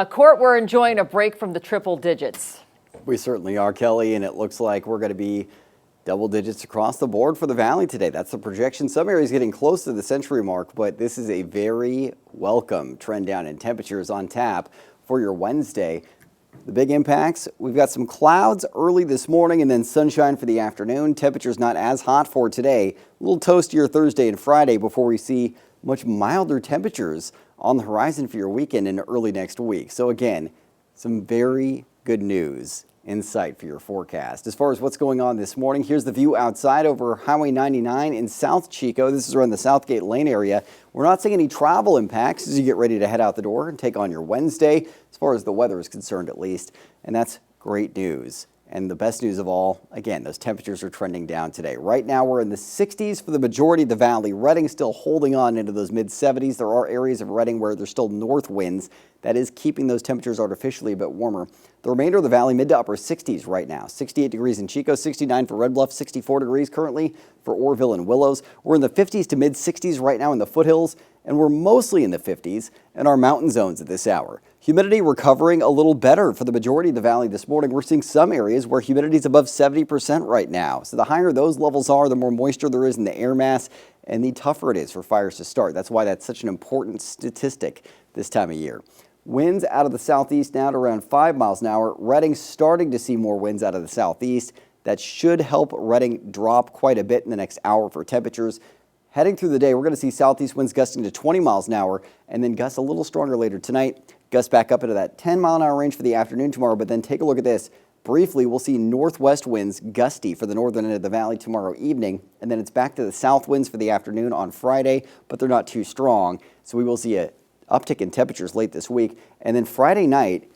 Court, we're enjoying a break from the triple digits. We certainly are, Kelly, and it looks like we're going to be double digits across the board for the valley today. That's the projection. Some areas getting close to the century mark, but this is a very welcome trend down in temperatures on tap for your Wednesday. The big impacts, we've got some clouds early this morning and then sunshine for the afternoon. Temperatures not as hot for today. A little toastier Thursday and Friday before we see much milder temperatures on the horizon for your weekend and early next week. So again, some very good news in sight for your forecast. As far as what's going on this morning, here's the view outside over Highway 99 in South Chico. This is around the Southgate Lane area. We're not seeing any travel impacts as you get ready to head out the door and take on your Wednesday, as far as the weather is concerned at least, and that's great news. And the best news of all, again, those temperatures are trending down today. Right now, we're in the 60s for the majority of the valley. Redding still holding on into those mid-70s. There are areas of Redding where there's still north winds. That is keeping those temperatures artificially a bit warmer. The remainder of the valley, mid to upper 60s right now. 68 degrees in Chico, 69 for Red Bluff, 64 degrees currently for Orville and Willows. We're in the 50s to mid-60s right now in the foothills, and we're mostly in the 50s in our mountain zones at this hour. Humidity recovering a little better for the majority of the valley this morning. We're seeing some areas where humidity is above 70% right now. So the higher those levels are, the more moisture there is in the air mass, and the tougher it is for fires to start. That's why that's such an important statistic this time of year. Winds out of the southeast now to around 5 miles an hour. Redding starting to see more winds out of the southeast. That should help Redding drop quite a bit in the next hour for temperatures. Heading through the day, we're going to see southeast winds gusting to 20 miles an hour and then gusts a little stronger later tonight. Gusts back up into that 10-mile-an-hour range for the afternoon tomorrow, but then take a look at this. Briefly, we'll see northwest winds gusty for the northern end of the valley tomorrow evening, and then it's back to the south winds for the afternoon on Friday, but they're not too strong, so we will see a uptick in temperatures late this week. And then Friday night,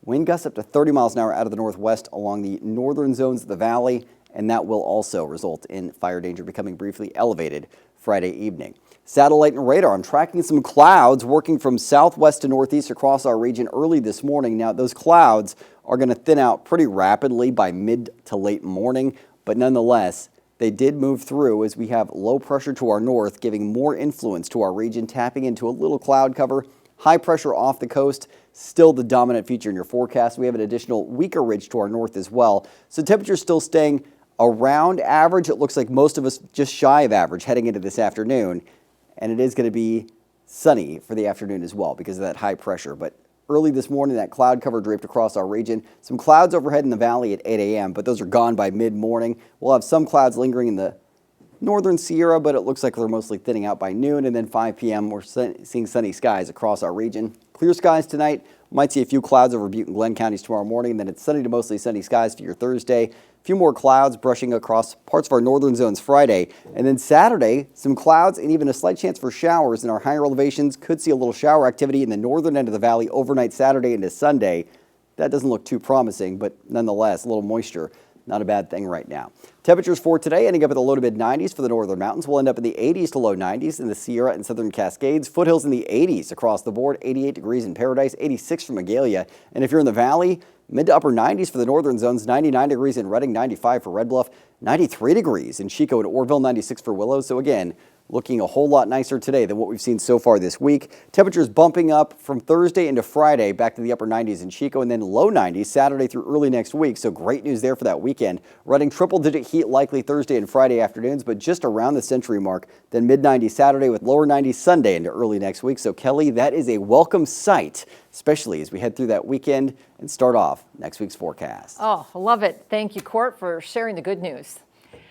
wind gusts up to 30 miles an hour out of the northwest along the northern zones of the valley, and that will also result in fire danger becoming briefly elevated Friday evening. Satellite and radar, I'm tracking some clouds working from southwest to northeast across our region early this morning. Now, those clouds are going to thin out pretty rapidly by mid to late morning, but nonetheless, they did move through as we have low pressure to our north, giving more influence to our region, tapping into a little cloud cover. High pressure off the coast, still the dominant feature in your forecast. We have an additional weaker ridge to our north as well. So temperatures still staying around average. It looks like most of us just shy of average heading into this afternoon. And it is going to be sunny for the afternoon as well because of that high pressure. But early this morning, that cloud cover draped across our region. Some clouds overhead in the valley at 8 a.m., but those are gone by mid-morning. We'll have some clouds lingering in the northern Sierra, but it looks like they're mostly thinning out by noon. And then 5 p.m., we're seeing sunny skies across our region. Clear skies tonight. We might see a few clouds over Butte and Glenn counties tomorrow morning. And then it's sunny to mostly sunny skies for your Thursday. A few more clouds brushing across parts of our northern zones Friday. And then Saturday, some clouds and even a slight chance for showers in our higher elevations. Could see a little shower activity in the northern end of the valley overnight Saturday into Sunday. That doesn't look too promising, but nonetheless, a little moisture. Not a bad thing right now. Temperatures for today ending up at the low to mid 90s for the northern mountains. We'll end up in the 80s to low 90s in the Sierra and southern Cascades. Foothills in the 80s across the board. 88 degrees in Paradise, 86 for Magalia. And if you're in the valley, mid to upper 90s for the northern zones. 99 degrees in Redding, 95 for Red Bluff, 93 degrees in Chico and Orville, 96 for Willows. So again, looking a whole lot nicer today than what we've seen so far this week. Temperatures bumping up from Thursday into Friday back to the upper 90s in Chico and then low 90s Saturday through early next week. So great news there for that weekend. Running triple-digit heat likely Thursday and Friday afternoons, but just around the century mark. Then mid-90s Saturday with lower 90s Sunday into early next week. So Kelly, that is a welcome sight, especially as we head through that weekend and start off next week's forecast. Oh, I love it. Thank you, Court, for sharing the good news.